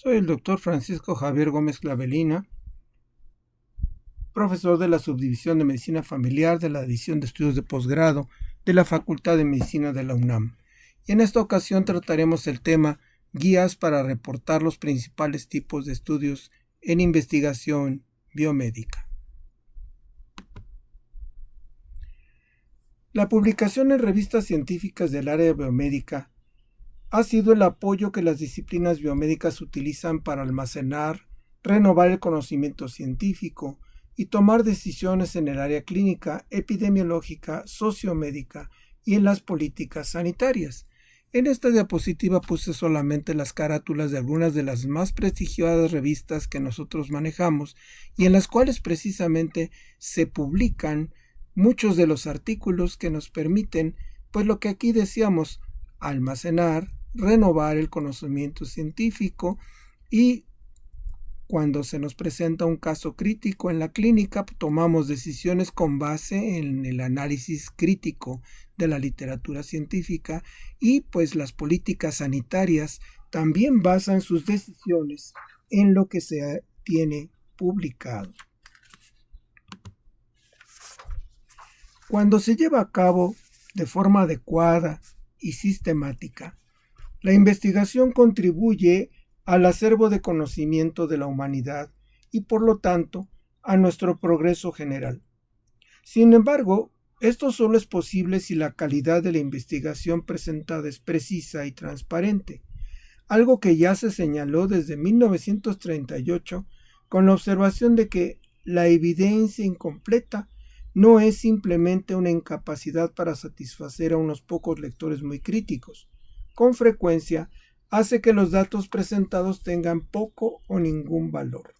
Soy el doctor Francisco Javier Gómez Clavelina, profesor de la Subdivisión de Medicina Familiar de la División de Estudios de Posgrado de la Facultad de Medicina de la UNAM. Y en esta ocasión trataremos el tema Guías para reportar los principales tipos de estudios en investigación biomédica. La publicación en revistas científicas del área biomédica ha sido el apoyo que las disciplinas biomédicas utilizan para almacenar, renovar el conocimiento científico y tomar decisiones en el área clínica, epidemiológica, sociomédica y en las políticas sanitarias. En esta diapositiva puse solamente las carátulas de algunas de las más prestigiadas revistas que nosotros manejamos y en las cuales precisamente se publican muchos de los artículos que nos permiten, pues lo que aquí decíamos, almacenar, renovar el conocimiento científico y cuando se nos presenta un caso crítico en la clínica, tomamos decisiones con base en el análisis crítico de la literatura científica y pues las políticas sanitarias también basan sus decisiones en lo que se tiene publicado. Cuando se lleva a cabo de forma adecuada y sistemática, la investigación contribuye al acervo de conocimiento de la humanidad y por lo tanto a nuestro progreso general. Sin embargo, esto solo es posible si la calidad de la investigación presentada es precisa y transparente, algo que ya se señaló desde 1938 con la observación de que la evidencia incompleta no es simplemente una incapacidad para satisfacer a unos pocos lectores muy críticos. Con frecuencia hace que los datos presentados tengan poco o ningún valor.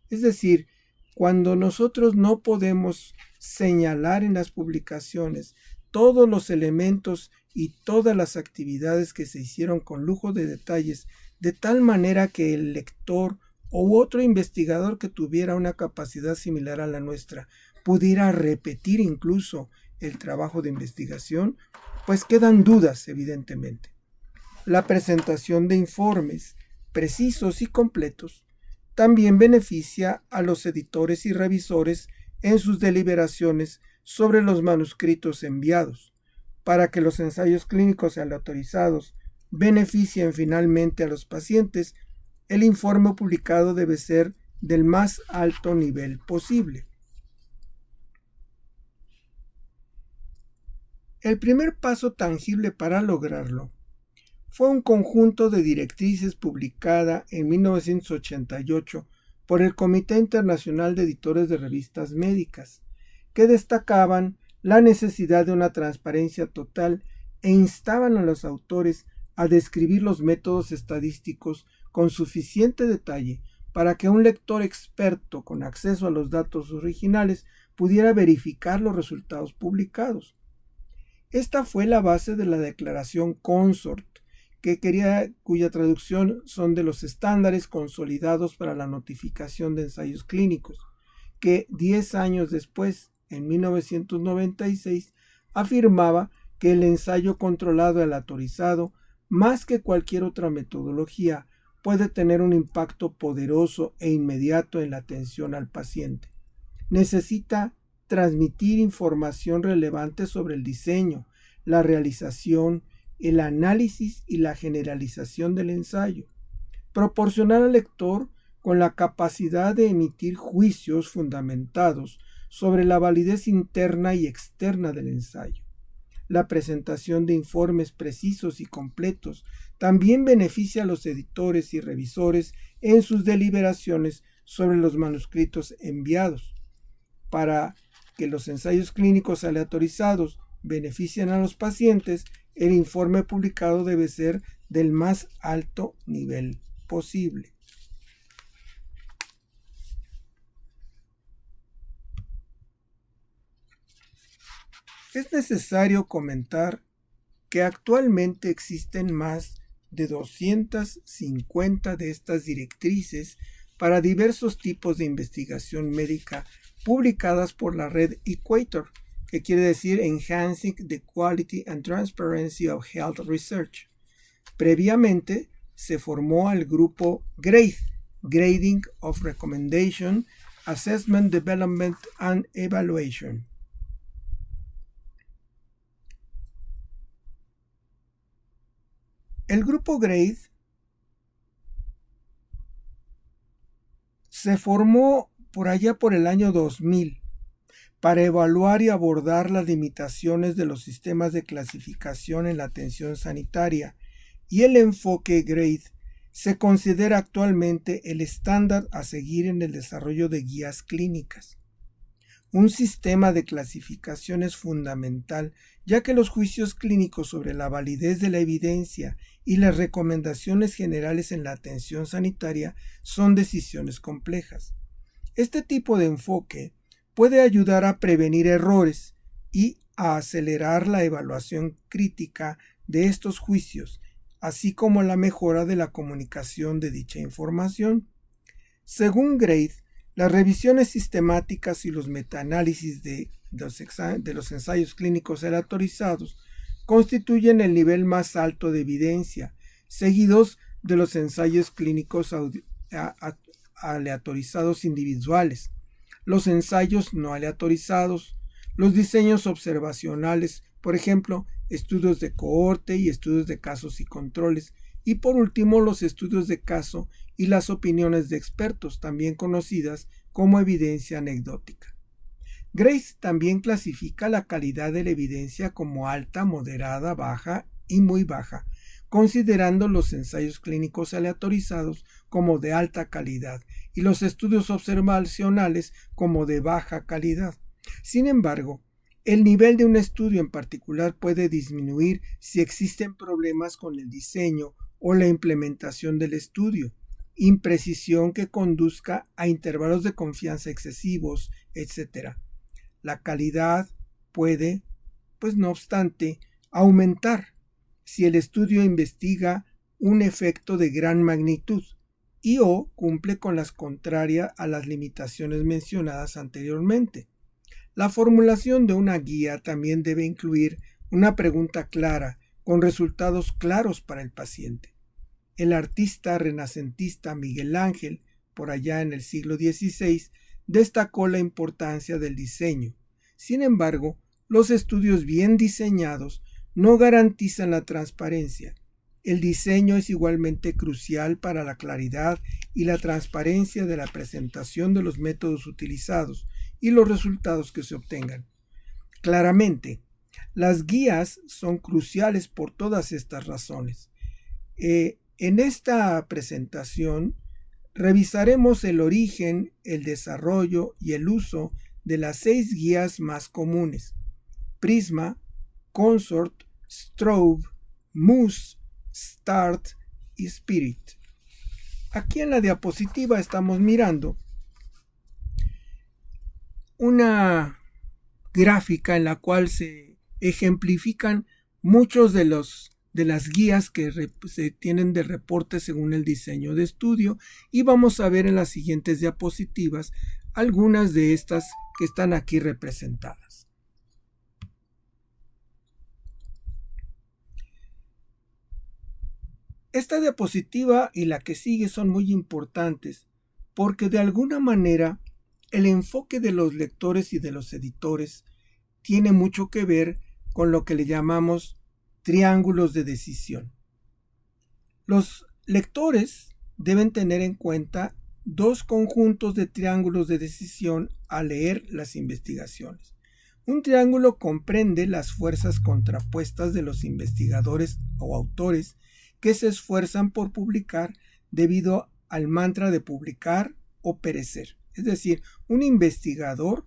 Es decir, cuando nosotros no podemos señalar en las publicaciones todos los elementos y todas las actividades que se hicieron con lujo de detalles, de tal manera que el lector u otro investigador que tuviera una capacidad similar a la nuestra pudiera repetir incluso el trabajo de investigación, pues quedan dudas, evidentemente. La presentación de informes precisos y completos también beneficia a los editores y revisores en sus deliberaciones sobre los manuscritos enviados. Para que los ensayos clínicos aleatorizados beneficien finalmente a los pacientes, el informe publicado debe ser del más alto nivel posible. El primer paso tangible para lograrlo fue un conjunto de directrices publicada en 1988 por el Comité Internacional de Editores de Revistas Médicas, que destacaban la necesidad de una transparencia total e instaban a los autores a describir los métodos estadísticos con suficiente detalle para que un lector experto con acceso a los datos originales pudiera verificar los resultados publicados. Esta fue la base de la declaración Consort, cuya traducción son de los estándares consolidados para la notificación de ensayos clínicos, que 10 años después, en 1996, afirmaba que el ensayo controlado aleatorizado, más que cualquier otra metodología, puede tener un impacto poderoso e inmediato en la atención al paciente. Necesita transmitir información relevante sobre el diseño, la realización, el análisis y la generalización del ensayo. Proporcionar al lector con la capacidad de emitir juicios fundamentados sobre la validez interna y externa del ensayo. La presentación de informes precisos y completos también beneficia a los editores y revisores en sus deliberaciones sobre los manuscritos enviados. Para que los ensayos clínicos aleatorizados beneficien a los pacientes, el informe publicado debe ser del más alto nivel posible. Es necesario comentar que actualmente existen más de 250 de estas directrices para diversos tipos de investigación médica publicadas por la red Equator, que quiere decir Enhancing the Quality and Transparency of Health Research. Previamente se formó al grupo GRADE, Grading of Recommendation, Assessment, Development and Evaluation. El grupo GRADE se formó por allá por el año 2000 para evaluar y abordar las limitaciones de los sistemas de clasificación en la atención sanitaria, y el enfoque GRADE se considera actualmente el estándar a seguir en el desarrollo de guías clínicas. Un sistema de clasificación es fundamental, ya que los juicios clínicos sobre la validez de la evidencia y las recomendaciones generales en la atención sanitaria son decisiones complejas. Este tipo de enfoque puede ayudar a prevenir errores y a acelerar la evaluación crítica de estos juicios, así como la mejora de la comunicación de dicha información. Según GRADE, las revisiones sistemáticas y los metaanálisis de los ensayos clínicos aleatorizados constituyen el nivel más alto de evidencia, seguidos de los ensayos clínicos aleatorizados individuales, los ensayos no aleatorizados, los diseños observacionales, por ejemplo, estudios de cohorte y estudios de casos y controles, y por último los estudios de caso y las opiniones de expertos, también conocidas como evidencia anecdótica. GRADE también clasifica la calidad de la evidencia como alta, moderada, baja y muy baja, considerando los ensayos clínicos aleatorizados como de alta calidad y los estudios observacionales como de baja calidad. Sin embargo, el nivel de un estudio en particular puede disminuir si existen problemas con el diseño o la implementación del estudio, imprecisión que conduzca a intervalos de confianza excesivos, etc. La calidad puede, no obstante, aumentar si el estudio investiga un efecto de gran magnitud y o cumple con las contrarias a las limitaciones mencionadas anteriormente. La formulación de una guía también debe incluir una pregunta clara, con resultados claros para el paciente. El artista renacentista Miguel Ángel, por allá en el siglo XVI, destacó la importancia del diseño. Sin embargo, los estudios bien diseñados no garantizan la transparencia. El diseño es igualmente crucial para la claridad y la transparencia de la presentación de los métodos utilizados y los resultados que se obtengan. Claramente, las guías son cruciales por todas estas razones. En esta presentación revisaremos el origen, el desarrollo y el uso de las 6 guías más comunes: Prisma, Consort, Strobe, Moose, Start y Spirit. Aquí en la diapositiva estamos mirando una gráfica en la cual se ejemplifican muchos de las guías que se tienen de reporte según el diseño de estudio, y vamos a ver en las siguientes diapositivas algunas de estas que están aquí representadas. Esta diapositiva y la que sigue son muy importantes porque de alguna manera el enfoque de los lectores y de los editores tiene mucho que ver con lo que le llamamos triángulos de decisión. Los lectores deben tener en cuenta 2 conjuntos de triángulos de decisión al leer las investigaciones. Un triángulo comprende las fuerzas contrapuestas de los investigadores o autores que se esfuerzan por publicar debido al mantra de publicar o perecer. Es decir, un investigador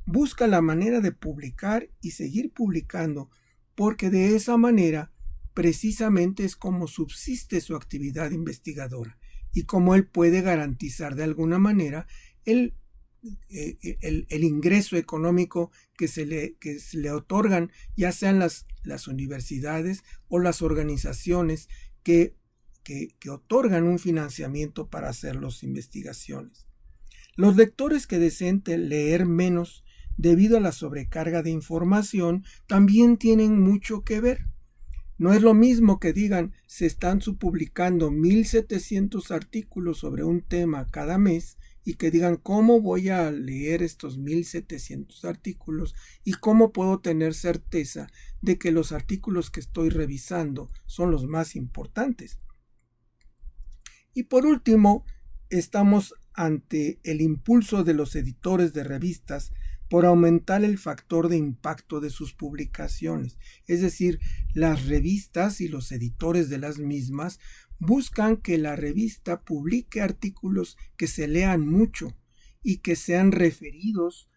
busca la manera de publicar y seguir publicando, porque de esa manera precisamente es como subsiste su actividad investigadora y como él puede garantizar de alguna manera el ingreso económico que se le otorgan, ya sean las universidades o las organizaciones que otorgan un financiamiento para hacer las investigaciones. Los lectores que deseen leer menos debido a la sobrecarga de información también tienen mucho que ver. No es lo mismo que digan se están publicando 1700 artículos sobre un tema cada mes y que digan cómo voy a leer estos 1700 artículos y cómo puedo tener certeza de que los artículos que estoy revisando son los más importantes. Y por último, estamos ante el impulso de los editores de revistas por aumentar el factor de impacto de sus publicaciones. Es decir, las revistas y los editores de las mismas buscan que la revista publique artículos que se lean mucho y que sean referidos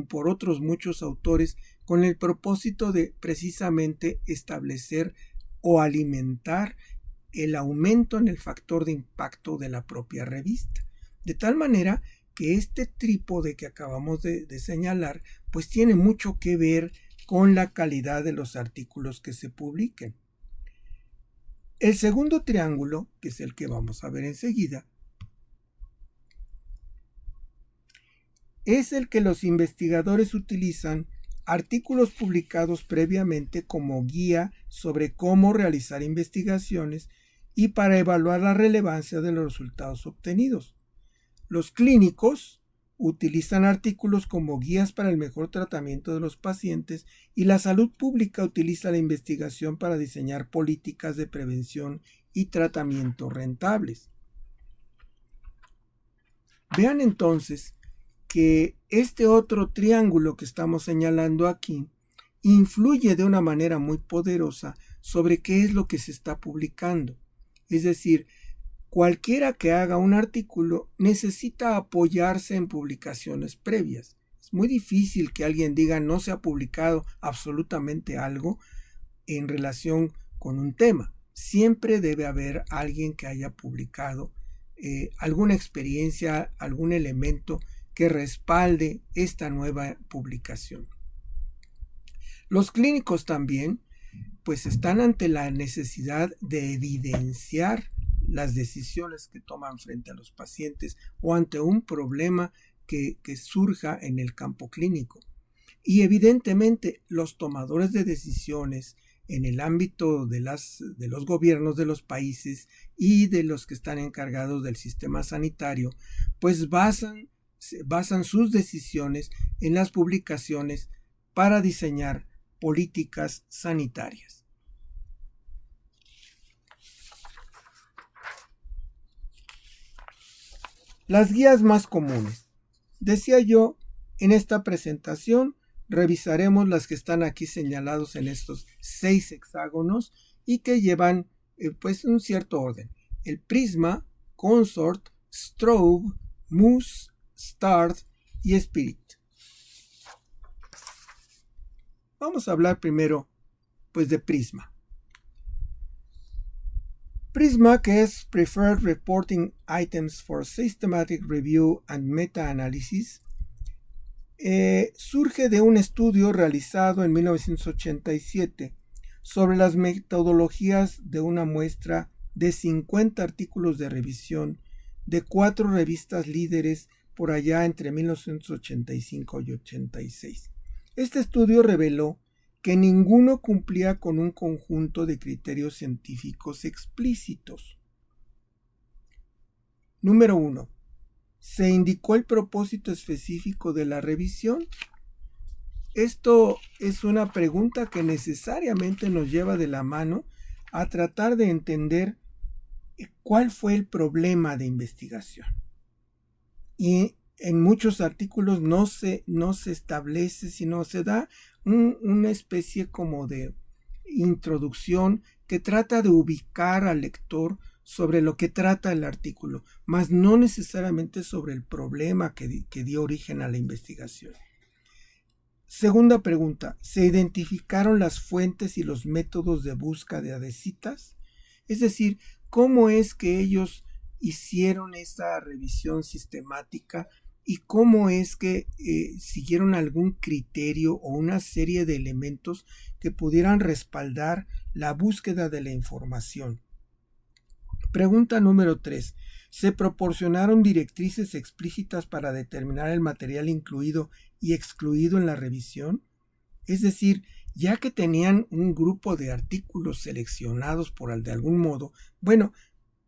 por otros muchos autores con el propósito de precisamente establecer o alimentar el aumento en el factor de impacto de la propia revista. De tal manera que este trípode que acabamos de señalar, pues tiene mucho que ver con la calidad de los artículos que se publiquen. El segundo triángulo, que es el que vamos a ver enseguida, es el que los investigadores utilizan artículos publicados previamente como guía sobre cómo realizar investigaciones y para evaluar la relevancia de los resultados obtenidos. Los clínicos utilizan artículos como guías para el mejor tratamiento de los pacientes y la salud pública utiliza la investigación para diseñar políticas de prevención y tratamiento rentables. Vean entonces que este otro triángulo que estamos señalando aquí influye de una manera muy poderosa sobre qué es lo que se está publicando. Es decir, cualquiera que haga un artículo necesita apoyarse en publicaciones previas. Es muy difícil que alguien diga no se ha publicado absolutamente algo en relación con un tema. Siempre debe haber alguien que haya publicado alguna experiencia, algún elemento que respalde esta nueva publicación. Los clínicos también pues están ante la necesidad de evidenciar las decisiones que toman frente a los pacientes o ante un problema que surja en el campo clínico. Y evidentemente los tomadores de decisiones en el ámbito de los gobiernos de los países y de los que están encargados del sistema sanitario, pues basan sus decisiones en las publicaciones para diseñar políticas sanitarias. Las guías más comunes. Decía yo, en esta presentación revisaremos las que están aquí señalados en estos 6 hexágonos y que llevan pues un cierto orden. El Prisma, Consort, Strobe, Moose, Start y Spirit. Vamos a hablar primero pues de Prisma. Prisma, que es Preferred Reporting Items for Systematic Review and Meta-Analysis, surge de un estudio realizado en 1987 sobre las metodologías de una muestra de 50 artículos de revisión de 4 revistas líderes por allá entre 1985 y 86. Este estudio reveló que ninguno cumplía con un conjunto de criterios científicos explícitos. Número 1. ¿Se indicó el propósito específico de la revisión? Esto es una pregunta que necesariamente nos lleva de la mano a tratar de entender cuál fue el problema de investigación. Y en muchos artículos no se establece, sino se da una especie como de introducción que trata de ubicar al lector sobre lo que trata el artículo, mas no necesariamente sobre el problema que dio origen a la investigación. Segunda pregunta, ¿se identificaron las fuentes y los métodos de búsqueda de citas? Es decir, ¿cómo es que ellos hicieron esta revisión sistemática y cómo es que siguieron algún criterio o una serie de elementos que pudieran respaldar la búsqueda de la información? Pregunta número 3. ¿Se proporcionaron directrices explícitas para determinar el material incluido y excluido en la revisión? Es decir, ya que tenían un grupo de artículos seleccionados de algún modo, bueno,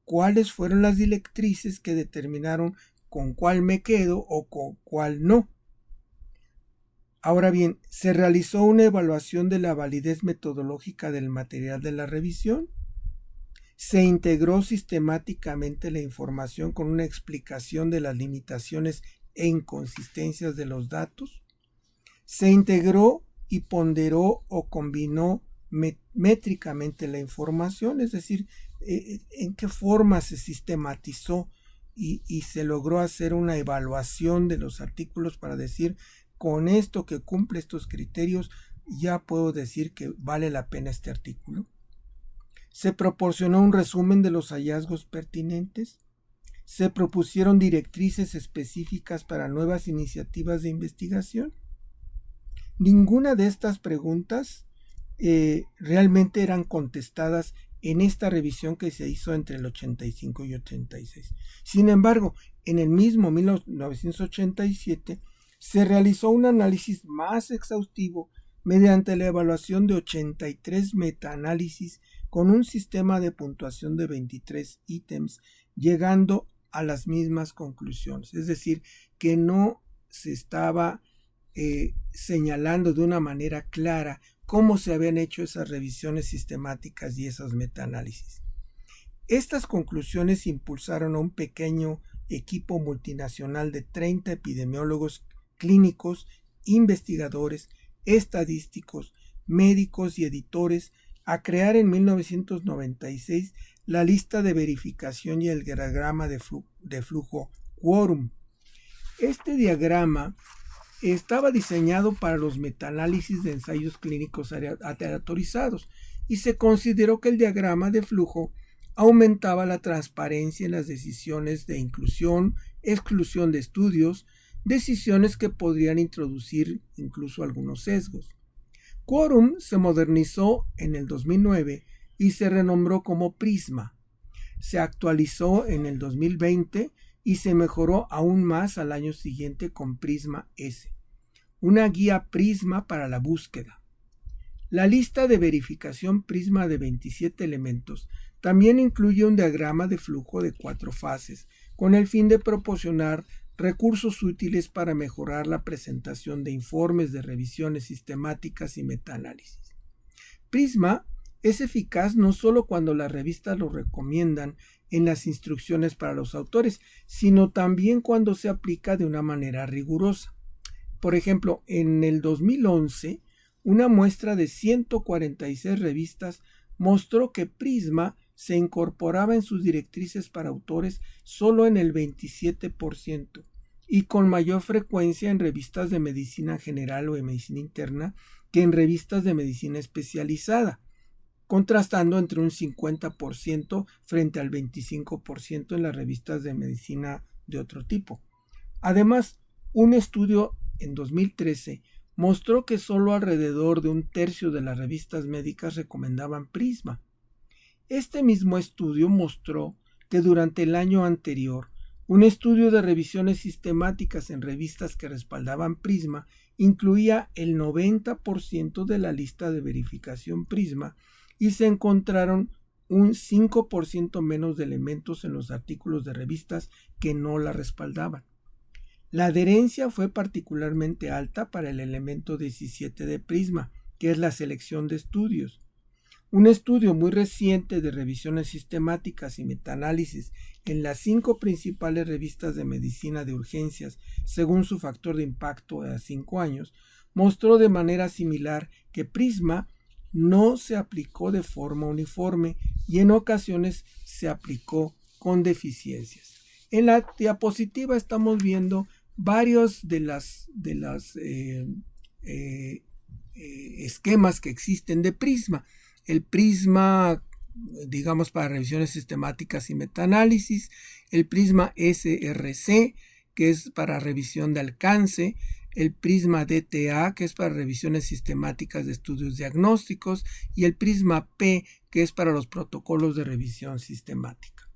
¿cuáles fueron las directrices que determinaron con cuál me quedo o con cuál no? Ahora bien, ¿se realizó una evaluación de la validez metodológica del material de la revisión? ¿Se integró sistemáticamente la información con una explicación de las limitaciones e inconsistencias de los datos? ¿Se integró y ponderó o combinó métricamente la información? Es decir, ¿en qué forma se sistematizó y se logró hacer una evaluación de los artículos para decir, con esto que cumple estos criterios, ya puedo decir que vale la pena este artículo? ¿Se proporcionó un resumen de los hallazgos pertinentes? ¿Se propusieron directrices específicas para nuevas iniciativas de investigación? Ninguna de estas preguntas realmente eran contestadas en esta revisión que se hizo entre el 85 y 86. Sin embargo, en el mismo 1987 se realizó un análisis más exhaustivo mediante la evaluación de 83 metaanálisis con un sistema de puntuación de 23 ítems, llegando a las mismas conclusiones. Es decir, que no se estaba señalando de una manera clara cómo se habían hecho esas revisiones sistemáticas y esos metaanálisis. Estas conclusiones impulsaron a un pequeño equipo multinacional de 30 epidemiólogos clínicos, investigadores, estadísticos, médicos y editores a crear en 1996 la lista de verificación y el diagrama de flujo Quorum. Este diagrama estaba diseñado para los metaanálisis de ensayos clínicos aleatorizados y se consideró que el diagrama de flujo aumentaba la transparencia en las decisiones de inclusión, exclusión de estudios, decisiones que podrían introducir incluso algunos sesgos. Quorum se modernizó en el 2009 y se renombró como Prisma. Se actualizó en el 2020 y se mejoró aún más al año siguiente con Prisma S, una guía Prisma para la búsqueda. La lista de verificación Prisma de 27 elementos también incluye un diagrama de flujo de 4 fases, con el fin de proporcionar recursos útiles para mejorar la presentación de informes de revisiones sistemáticas y metaanálisis. Prisma es eficaz no solo cuando las revistas lo recomiendan en las instrucciones para los autores, sino también cuando se aplica de una manera rigurosa. Por ejemplo, en el 2011, una muestra de 146 revistas mostró que Prisma se incorporaba en sus directrices para autores solo en el 27% y con mayor frecuencia en revistas de medicina general o de medicina interna que en revistas de medicina especializada, contrastando entre un 50% frente al 25% en las revistas de medicina de otro tipo. Además, un estudio en 2013 mostró que solo alrededor de un tercio de las revistas médicas recomendaban Prisma. Este mismo estudio mostró que durante el año anterior, un estudio de revisiones sistemáticas en revistas que respaldaban Prisma incluía el 90% de la lista de verificación Prisma y se encontraron un 5% menos de elementos en los artículos de revistas que no la respaldaban. La adherencia fue particularmente alta para el elemento 17 de Prisma, que es la selección de estudios. Un estudio muy reciente de revisiones sistemáticas y metaanálisis en las 5 principales revistas de medicina de urgencias, según su factor de impacto a 5 años, mostró de manera similar que Prisma no se aplicó de forma uniforme y en ocasiones se aplicó con deficiencias. En la diapositiva estamos viendo varios de las esquemas que existen de Prisma. El Prisma, digamos, para revisiones sistemáticas y metaanálisis, el Prisma SRC, que es para revisión de alcance, el Prisma DTA, que es para revisiones sistemáticas de estudios diagnósticos, y el Prisma P, que es para los protocolos de revisión sistemática.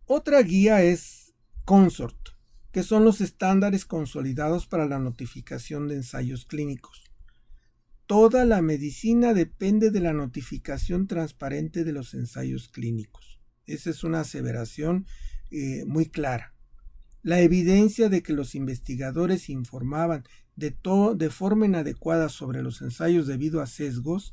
Otra guía es Consort. que son los estándares consolidados para la notificación de ensayos clínicos. Toda la medicina depende de la notificación transparente de los ensayos clínicos. Esa es una aseveración muy clara. La evidencia de que los investigadores informaban de forma inadecuada sobre los ensayos debido a sesgos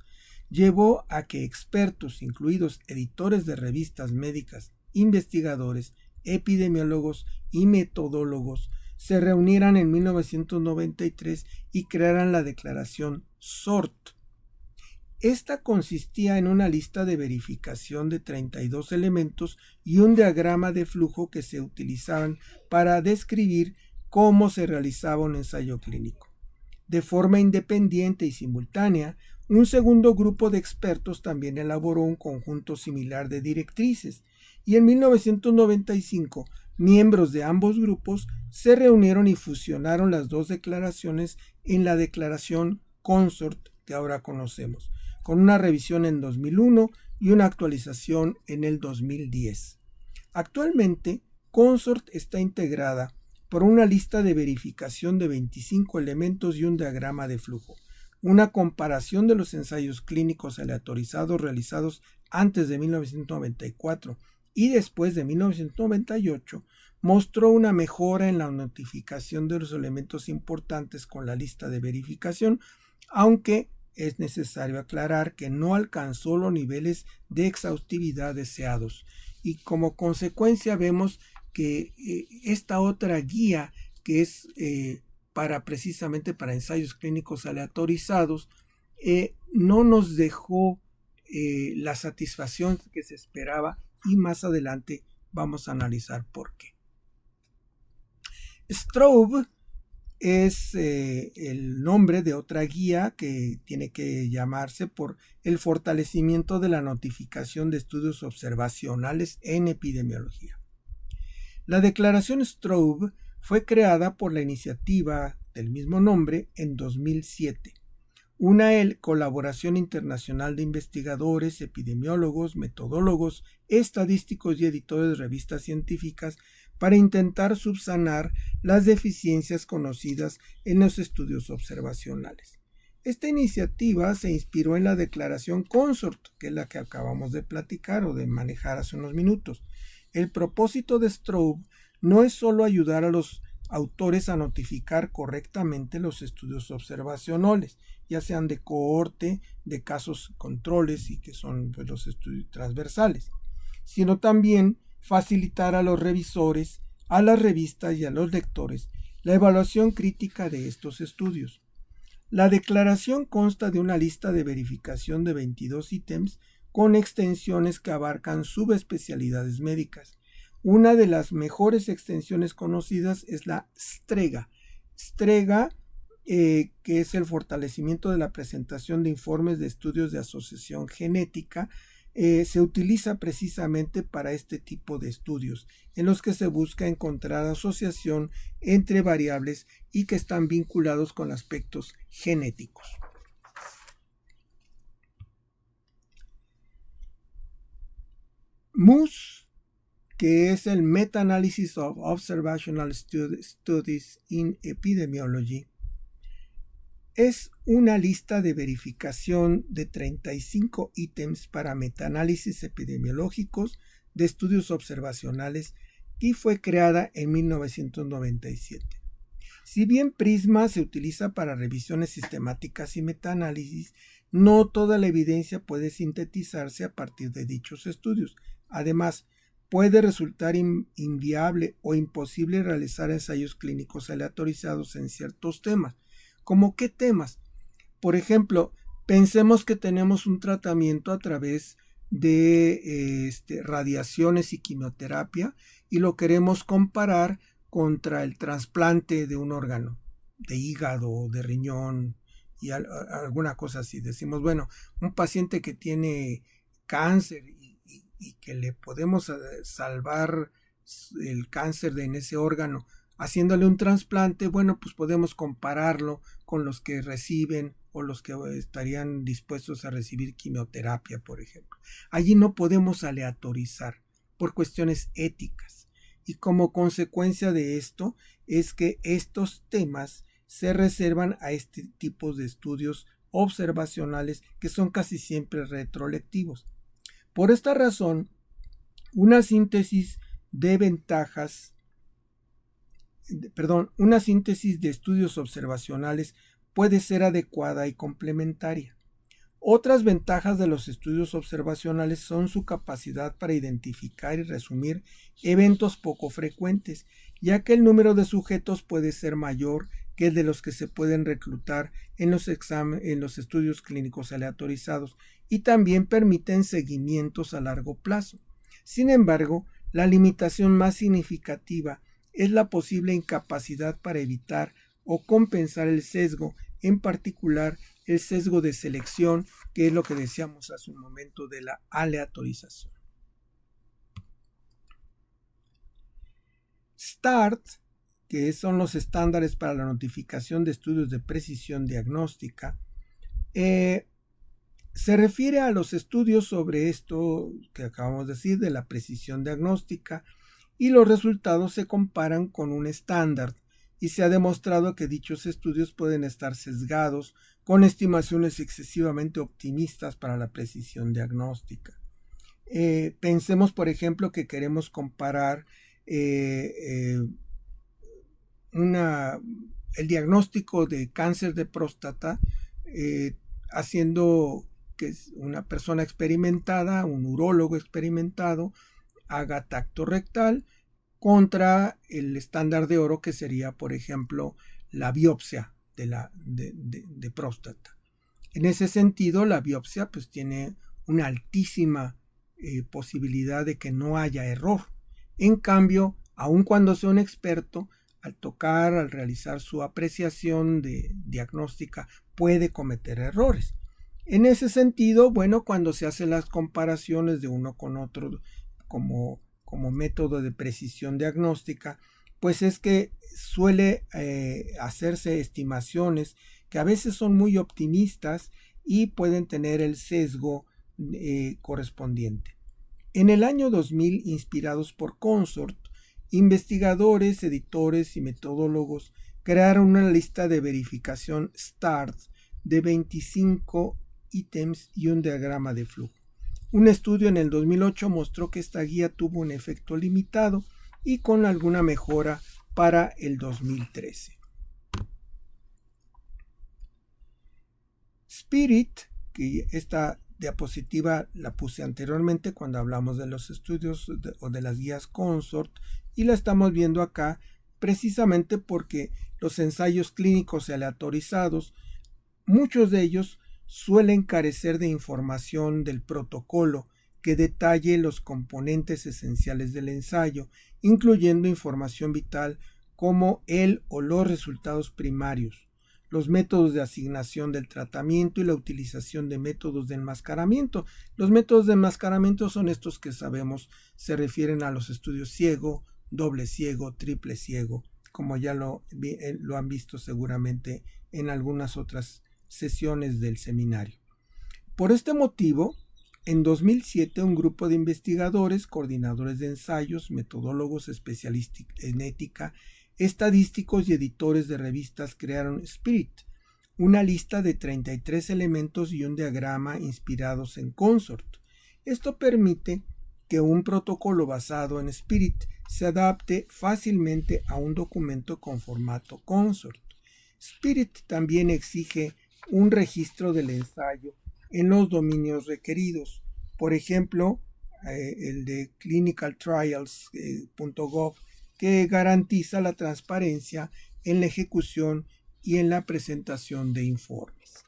llevó a que expertos, incluidos editores de revistas médicas, investigadores, epidemiólogos y metodólogos, se reunieran en 1993 y crearan la declaración SORT. Esta consistía en una lista de verificación de 32 elementos y un diagrama de flujo que se utilizaban para describir cómo se realizaba un ensayo clínico. De forma independiente y simultánea, un segundo grupo de expertos también elaboró un conjunto similar de directrices, y en 1995 miembros de ambos grupos se reunieron y fusionaron las dos declaraciones en la declaración CONSORT que ahora conocemos, con una revisión en 2001 y una actualización en el 2010. Actualmente, CONSORT está integrada por una lista de verificación de 25 elementos y un diagrama de flujo. Una comparación de los ensayos clínicos aleatorizados realizados antes de 1994 y después de 1998 mostró una mejora en la notificación de los elementos importantes con la lista de verificación, aunque es necesario aclarar que no alcanzó los niveles de exhaustividad deseados. Y como consecuencia vemos que esta otra guía que es precisamente para ensayos clínicos aleatorizados no nos dejó la satisfacción que se esperaba, y más adelante vamos a analizar por qué. Strobe es el nombre de otra guía que tiene que llamarse por el fortalecimiento de la notificación de estudios observacionales en epidemiología. La declaración Strobe fue creada por la iniciativa del mismo nombre en 2007, una colaboración internacional de investigadores, epidemiólogos, metodólogos, estadísticos y editores de revistas científicas para intentar subsanar las deficiencias conocidas en los estudios observacionales. Esta iniciativa se inspiró en la declaración CONSORT, que es la que acabamos de platicar o de manejar hace unos minutos. El propósito de Strobe no es solo ayudar a los autores a notificar correctamente los estudios observacionales, ya sean de cohorte, de casos controles y que son los estudios transversales, sino también facilitar a los revisores, a las revistas y a los lectores la evaluación crítica de estos estudios. La declaración consta de una lista de verificación de 22 ítems con extensiones que abarcan subespecialidades médicas. Una de las mejores extensiones conocidas es la STREGA. STREGA, que es el fortalecimiento de la presentación de informes de estudios de asociación genética, se utiliza precisamente para este tipo de estudios, en los que se busca encontrar asociación entre variables y que están vinculados con aspectos genéticos. MUS, que es el Meta-Analysis of Observational Studies in Epidemiology, es una lista de verificación de 35 ítems para metaanálisis epidemiológicos de estudios observacionales y fue creada en 1997. Si bien Prisma se utiliza para revisiones sistemáticas y metaanálisis, no toda la evidencia puede sintetizarse a partir de dichos estudios. Además, puede resultar inviable o imposible realizar ensayos clínicos aleatorizados en ciertos temas. ¿Cómo qué temas? Por ejemplo, pensemos que tenemos un tratamiento a través de radiaciones y quimioterapia y lo queremos comparar contra el trasplante de un órgano, de hígado, de riñón y alguna cosa así. Decimos, bueno, un paciente que tiene cáncer y que le podemos salvar el cáncer en ese órgano haciéndole un trasplante, bueno, pues podemos compararlo con los que reciben o los que estarían dispuestos a recibir quimioterapia, por ejemplo. Allí no podemos aleatorizar por cuestiones éticas. y como consecuencia de esto es que estos temas se reservan a este tipo de estudios observacionales que son casi siempre retrolectivos. Por esta razón, una síntesis de estudios observacionales puede ser adecuada y complementaria. Otras ventajas de los estudios observacionales son su capacidad para identificar y resumir eventos poco frecuentes, ya que el número de sujetos puede ser mayor que el de los que se pueden reclutar en los estudios clínicos aleatorizados, y también permiten seguimientos a largo plazo. Sin embargo, la limitación más significativa es la posible incapacidad para evitar o compensar el sesgo, en particular el sesgo de selección, que es lo que decíamos hace un momento de la aleatorización. START, que son los estándares para la notificación de estudios de precisión diagnóstica, se refiere a los estudios sobre esto que acabamos de decir, de la precisión diagnóstica, y los resultados se comparan con un estándar, y se ha demostrado que dichos estudios pueden estar sesgados con estimaciones excesivamente optimistas para la precisión diagnóstica. Pensemos, por ejemplo, que queremos comparar el diagnóstico de cáncer de próstata haciendo que una persona experimentada, un urólogo experimentado, haga tacto rectal contra el estándar de oro, que sería, por ejemplo, la biopsia de próstata. En ese sentido, la biopsia pues tiene una altísima posibilidad de que no haya error. En cambio, aun cuando sea un experto, al realizar su apreciación diagnóstica, puede cometer errores. En ese sentido, bueno, cuando se hacen las comparaciones de uno con otro como método de precisión diagnóstica, pues es que suele hacerse estimaciones que a veces son muy optimistas y pueden tener el sesgo correspondiente. En el año 2000, inspirados por Consort, investigadores, editores y metodólogos crearon una lista de verificación START de 25 ítems y un diagrama de flujo. Un estudio en el 2008 mostró que esta guía tuvo un efecto limitado y con alguna mejora para el 2013. Spirit, que esta diapositiva la puse anteriormente cuando hablamos de los estudios o de las guías Consort, y la estamos viendo acá precisamente porque los ensayos clínicos aleatorizados, muchos de ellos suelen carecer de información del protocolo que detalle los componentes esenciales del ensayo, incluyendo información vital como el o los resultados primarios, los métodos de asignación del tratamiento y la utilización de métodos de enmascaramiento. Los métodos de enmascaramiento son estos que sabemos se refieren a los estudios ciego, doble ciego, triple ciego, como ya lo han visto seguramente en algunas otras sesiones del seminario. Por este motivo, en 2007 un grupo de investigadores, coordinadores de ensayos, metodólogos especialistas en ética, estadísticos y editores de revistas crearon Spirit, una lista de 33 elementos y un diagrama inspirados en Consort. Esto permite que un protocolo basado en Spirit se adapte fácilmente a un documento con formato Consort. Spirit también exige un registro del ensayo en los dominios requeridos, por ejemplo, el de clinicaltrials.gov, que garantiza la transparencia en la ejecución y en la presentación de informes.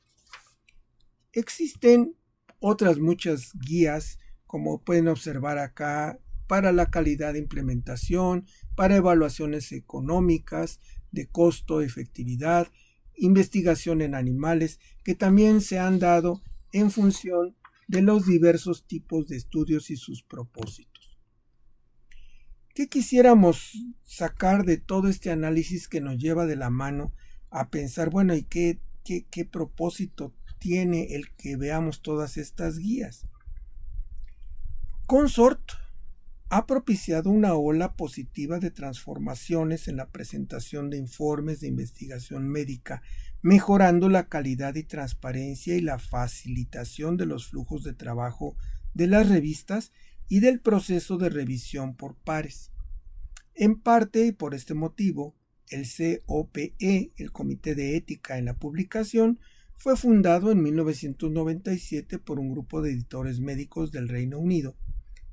Existen otras muchas guías, como pueden observar acá, para la calidad de implementación, para evaluaciones económicas, de costo-efectividad, investigación en animales, que también se han dado en función de los diversos tipos de estudios y sus propósitos. ¿Qué quisiéramos sacar de todo este análisis que nos lleva de la mano a pensar, bueno, ¿y qué propósito tiene el que veamos todas estas guías? Consort ha propiciado una ola positiva de transformaciones en la presentación de informes de investigación médica, mejorando la calidad y transparencia y la facilitación de los flujos de trabajo de las revistas y del proceso de revisión por pares. En parte y por este motivo, el COPE, el Comité de Ética en la Publicación, fue fundado en 1997 por un grupo de editores médicos del Reino Unido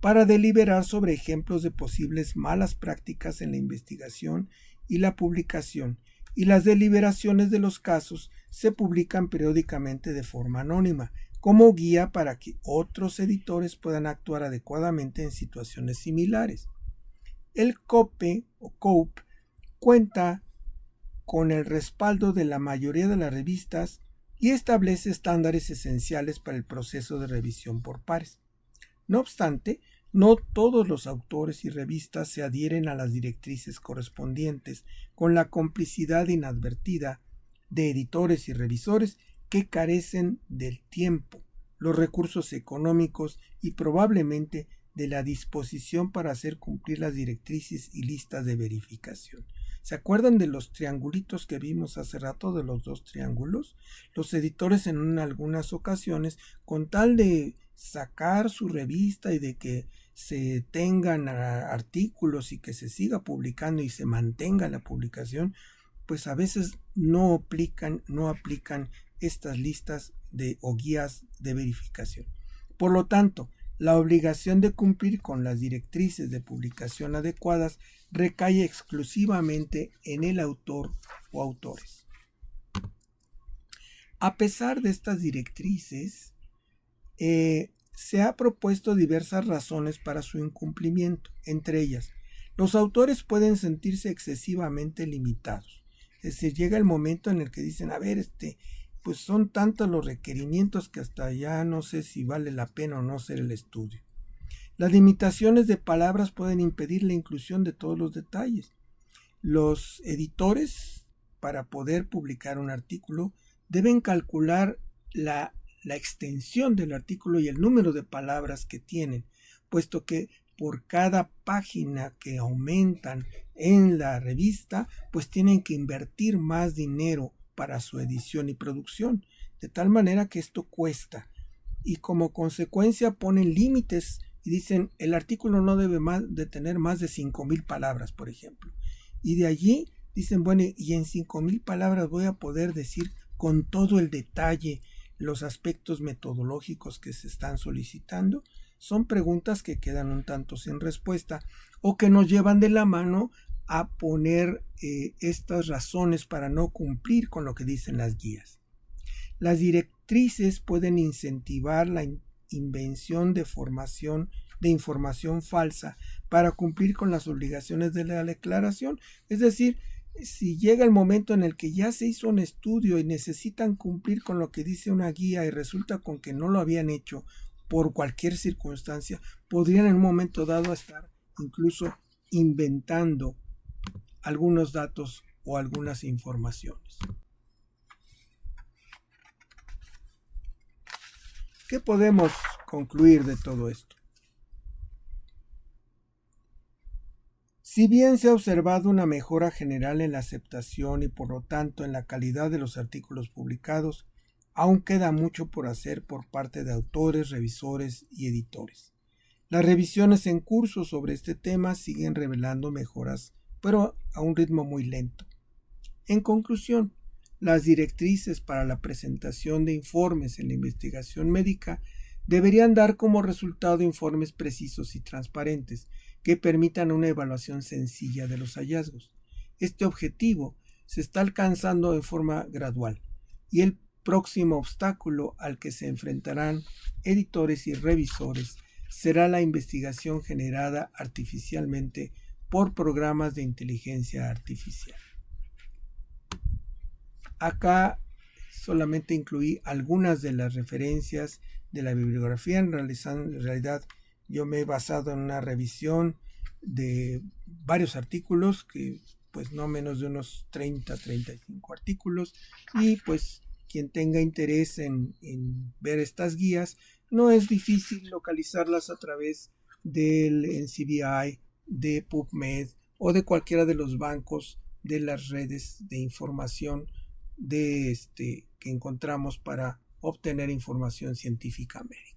para deliberar sobre ejemplos de posibles malas prácticas en la investigación y la publicación, y las deliberaciones de los casos se publican periódicamente de forma anónima, como guía para que otros editores puedan actuar adecuadamente en situaciones similares. El COPE o COPE cuenta con el respaldo de la mayoría de las revistas y establece estándares esenciales para el proceso de revisión por pares. No obstante, no todos los autores y revistas se adhieren a las directrices correspondientes, con la complicidad inadvertida de editores y revisores que carecen del tiempo, los recursos económicos y probablemente de la disposición para hacer cumplir las directrices y listas de verificación. ¿Se acuerdan de los triangulitos que vimos hace rato, de los dos triángulos? Los editores en algunas ocasiones, con tal de sacar su revista y de que se tengan artículos y que se siga publicando y se mantenga la publicación, pues a veces no aplican estas listas o guías de verificación. Por lo tanto, la obligación de cumplir con las directrices de publicación adecuadas recae exclusivamente en el autor o autores. A pesar de estas directrices, se ha propuesto diversas razones para su incumplimiento. Entre ellas, los autores pueden sentirse excesivamente limitados. Es decir, llega el momento en el que dicen, a ver, pues son tantos los requerimientos que hasta ya no sé si vale la pena o no hacer el estudio. Las limitaciones de palabras pueden impedir la inclusión de todos los detalles. Los editores, para poder publicar un artículo, deben calcular la extensión del artículo y el número de palabras que tienen, puesto que por cada página que aumentan en la revista, pues tienen que invertir más dinero para su edición y producción, de tal manera que esto cuesta, y como consecuencia ponen límites y dicen el artículo no debe de tener más de 5,000 palabras, por ejemplo, y de allí dicen, bueno, y en 5,000 palabras voy a poder decir con todo el detalle los aspectos metodológicos que se están solicitando. Son preguntas que quedan un tanto sin respuesta o que nos llevan de la mano a poner estas razones para no cumplir con lo que dicen las guías. Las directrices pueden incentivar la invención de información falsa para cumplir con las obligaciones de la declaración. Es decir, si llega el momento en el que ya se hizo un estudio y necesitan cumplir con lo que dice una guía y resulta con que no lo habían hecho por cualquier circunstancia, podrían en un momento dado estar incluso inventando algunos datos o algunas informaciones. ¿Qué podemos concluir de todo esto? Si bien se ha observado una mejora general en la aceptación y por lo tanto en la calidad de los artículos publicados, aún queda mucho por hacer por parte de autores, revisores y editores. Las revisiones en curso sobre este tema siguen revelando mejoras, pero a un ritmo muy lento. En conclusión, las directrices para la presentación de informes en la investigación médica deberían dar como resultado informes precisos y transparentes que permitan una evaluación sencilla de los hallazgos. Este objetivo se está alcanzando de forma gradual y el próximo obstáculo al que se enfrentarán editores y revisores será la investigación generada artificialmente por programas de inteligencia artificial. Acá solamente incluí algunas de las referencias de la bibliografía. En realidad yo me he basado en una revisión de varios artículos, que pues no menos de unos 30-35 artículos, y pues quien tenga interés en ver estas guías, no es difícil localizarlas a través del NCBI, de PubMed o de cualquiera de los bancos de las redes de información que encontramos para obtener información científica médica.